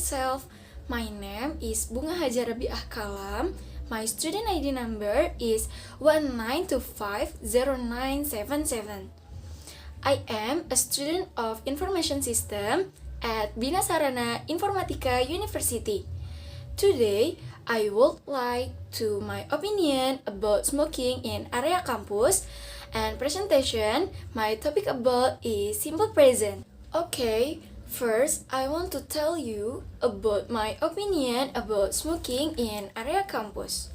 myself. My name is Bunga Hajar Rabi'ah Kalam. My student ID number is 19250977. I am a student of Information System at Bina Sarana Informatika University. Today, I would like to my opinion about smoking in area campus and presentation. My topic about is simple present. Okay, first I want to tell you about my opinion about smoking in area campus.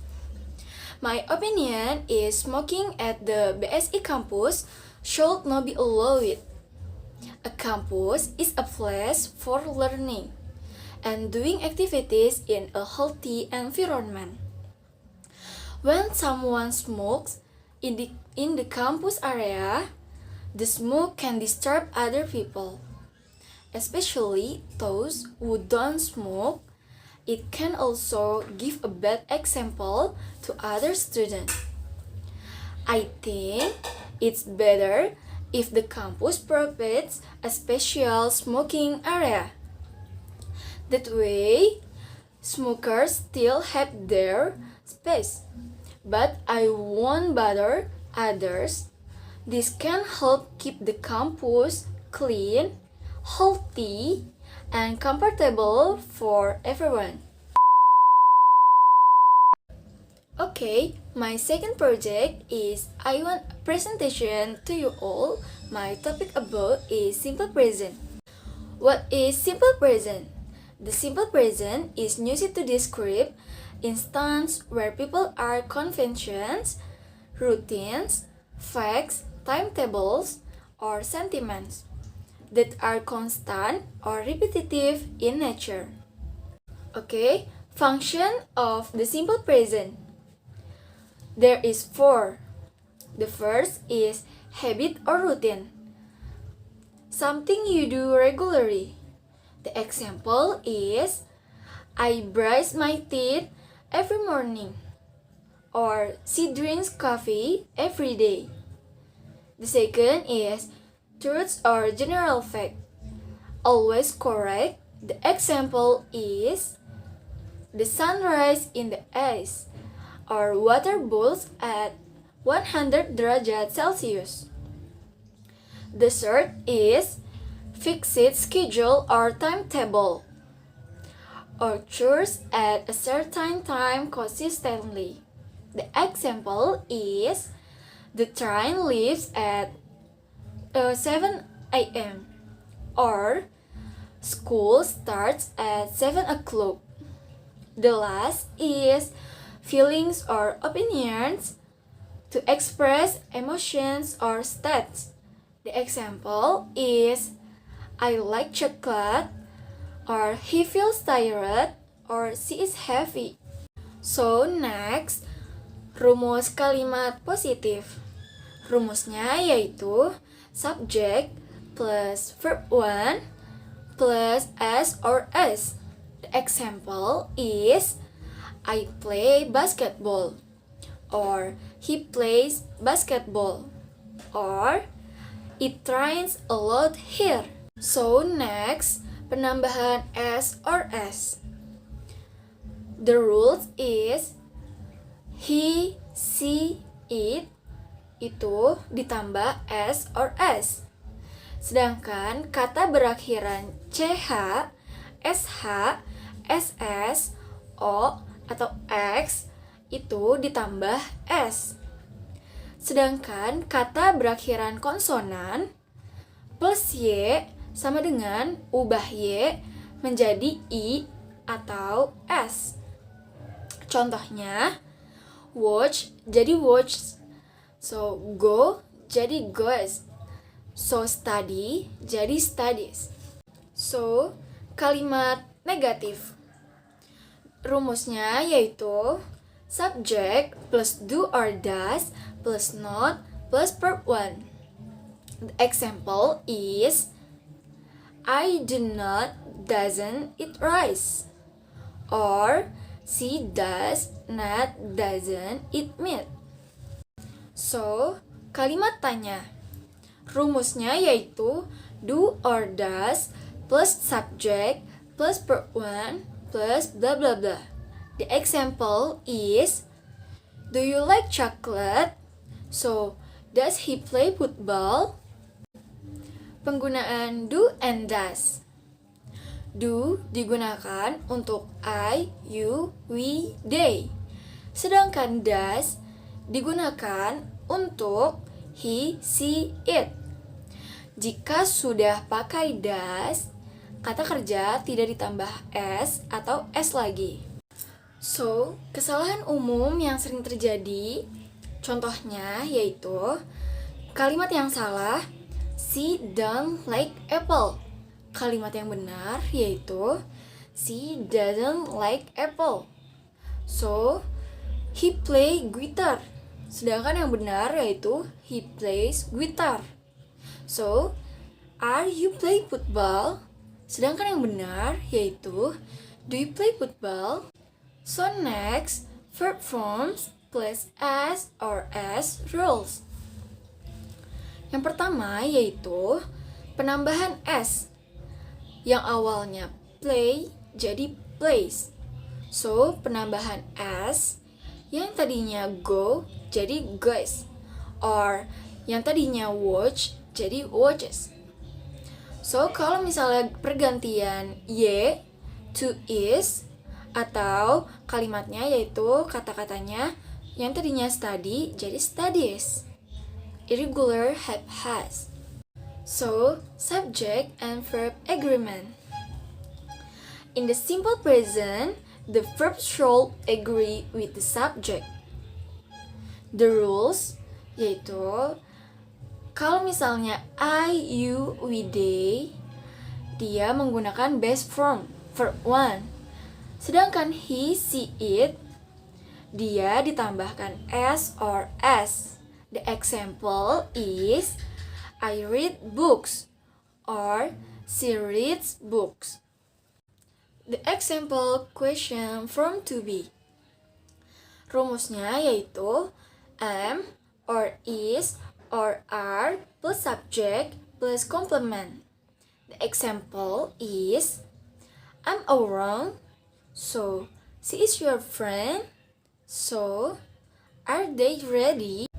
My opinion is smoking at the BSI campus should not be allowed. A campus is a place for learning and doing activities in a healthy environment. When someone smokes in the campus area, the smoke can disturb other people, especially those who don't smoke. It can also give a bad example to other students. I think it's better if the campus provides a special smoking area. That way, smokers still have their space, but I won't bother others. This can help keep the campus clean, healthy, and comfortable for everyone. Okay, my second project is I want a presentation to you all. My topic about is simple present. What is simple present? The simple present is used to describe instance where people are conventions, routines, facts, timetables, or sentiments that are constant or repetitive in nature. Okay, function of the simple present. There is 4. The first is habit or routine. Something you do regularly. The example is I brush my teeth every morning, or she drinks coffee every day. The second is truths or general fact. Always correct. The example is the sunrise in the east, or water boils at 100 derajat Celsius. The third is fixed schedule or timetable, or chores at a certain time consistently. The example is the train leaves at 7 a.m. or school starts at 7 o'clock. The last is feelings or opinions, to express emotions or states. The example is I like chocolate, or he feels tired, or she is heavy. So next, rumus kalimat positif. Rumusnya yaitu subject plus verb 1 plus s or s. The example is I play basketball, or he plays basketball, or it rains a lot here. So next, penambahan s or s. The rules is he, she, it itu ditambah s or s. Sedangkan kata berakhiran ch, sh, ss, o atau x itu ditambah s. Sedangkan kata berakhiran konsonan plus y sama dengan ubah y menjadi i atau s. Contohnya, watch jadi watch, so go jadi goes, so study jadi studies. So, kalimat negatif. Rumusnya yaitu subject plus do or does plus not plus verb 1. The example is I do not, doesn't eat rice, or she does not, doesn't eat meat. So, kalimat tanya. Rumusnya yaitu do or does plus subject plus verb 1 plus blah blah blah. The example is, do you like chocolate? So, does he play football? Penggunaan do and does. Do digunakan untuk I, you, we, they. Sedangkan does digunakan untuk he, she, it. Jika sudah pakai does, kata kerja tidak ditambah s atau s lagi. So, kesalahan umum yang sering terjadi, contohnya yaitu kalimat yang salah, she don't like apple. Kalimat yang benar yaitu she doesn't like apple. So, he play guitar. Sedangkan yang benar yaitu he plays guitar. So, are you play football? Sedangkan yang benar yaitu do you play football? So next, verb forms plus as or as rules. Yang pertama yaitu penambahan s. Yang awalnya play jadi plays. So, penambahan s yang tadinya go jadi goes. Or yang tadinya watch jadi watches. So, kalau misalnya pergantian y to is, atau kalimatnya yaitu kata-katanya yang tadinya study jadi studies. Irregular have has. So, subject and verb agreement. In the simple present, the verb should agree with the subject. The rules yaitu kalau misalnya I, you, we, they, dia menggunakan base form, verb 1. Sedangkan he, she, it, dia ditambahkan s or s. The example is, I read books, or she reads books. The example question from to be. Rumusnya yaitu am, or is, or are plus subject plus complement. The example is, I'm around, so she is your friend, so are they ready?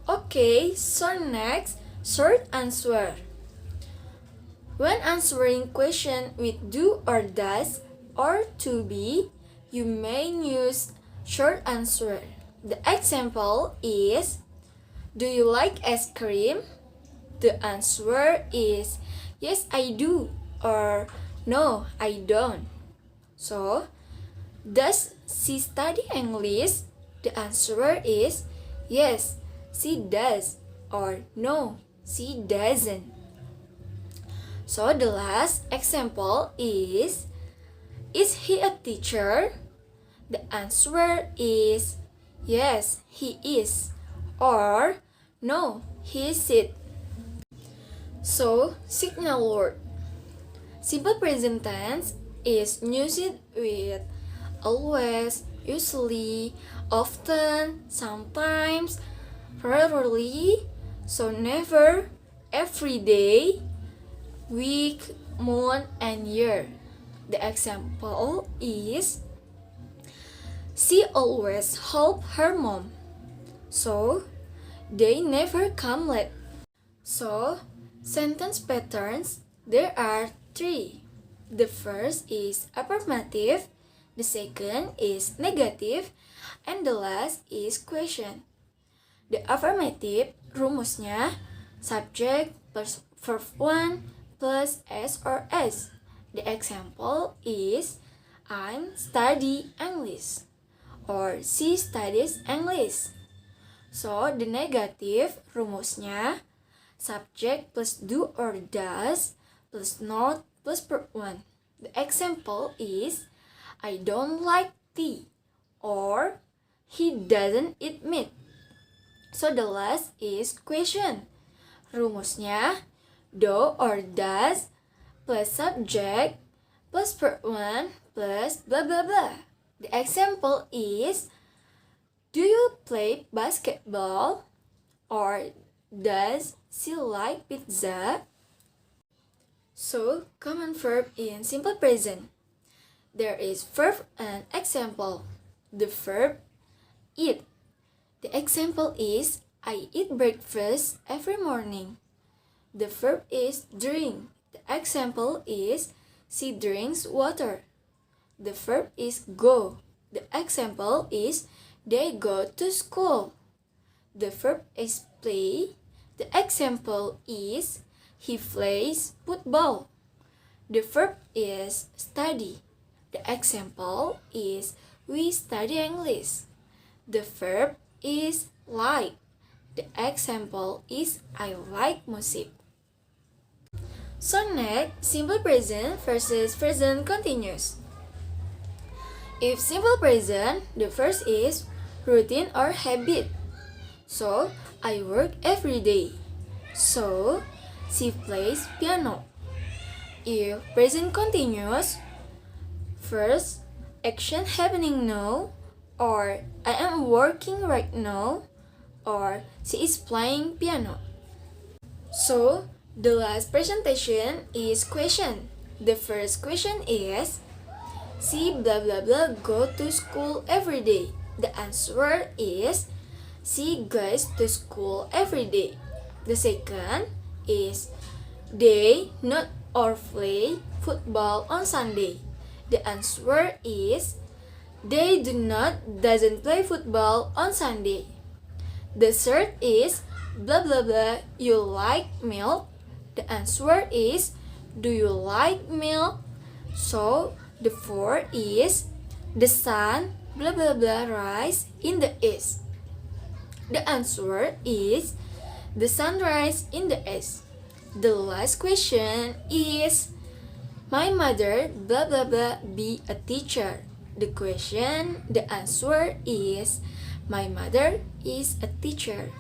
Okay, so next, short answer. When answering question with do or does or to be, you may use short answer. The example is, do you like ice cream? The answer is, yes, I do, or no, I don't. So, does she study English? The answer is, yes, she does, or no, she doesn't. So, the last example is he a teacher? The answer is, yes, he is, or no, he isn't. So, signal word. Simple present tense is used with always, usually, often, sometimes, rarely, so never, every day, week, month, and year. The example is, she always help her mom, so they never come late. So, sentence patterns, there are 3. The first is affirmative, the second is negative, and the last is question. The affirmative rumusnya subject plus verb 1 plus s or s. The example is, I'm study English, or she studies English. So, the negative rumusnya subject plus do or does plus not plus verb 1. The example is, I don't like tea, or he doesn't eat meat. So, the last is question. Rumusnya do or does plus subject plus verb 1 plus blah blah blah. The example is, do you play basketball? Or does she like pizza? So, common verb in simple present. there is verb and example. The verb eat. The example is I eat breakfast every morning. The verb is drink. The example is she drinks water. The verb is go. The example is they go to school. The verb is play. The example is he plays football. The verb is study. The example is we study English. The verb is like. The example is I like music. So next, simple present versus present continuous. If simple present, the first is routine or habit. So, I work every day. So, she plays piano. If present continuous, first, action happening now, or I am working right now, or she is playing piano. So, the last presentation is question. The first question is, she blah blah blah go to school every day. The answer is, she goes to school every day. The second is, they not or play football on Sunday. The answer is, they do not doesn't play football on Sunday. The third is, blah blah blah, you like milk? The answer is, do you like milk? So, the fourth is, the sun blah blah blah rise in the east. The answer is, the sunrise in the east. The last question is, my mother blah blah blah be a teacher. The answer is, my mother is a teacher.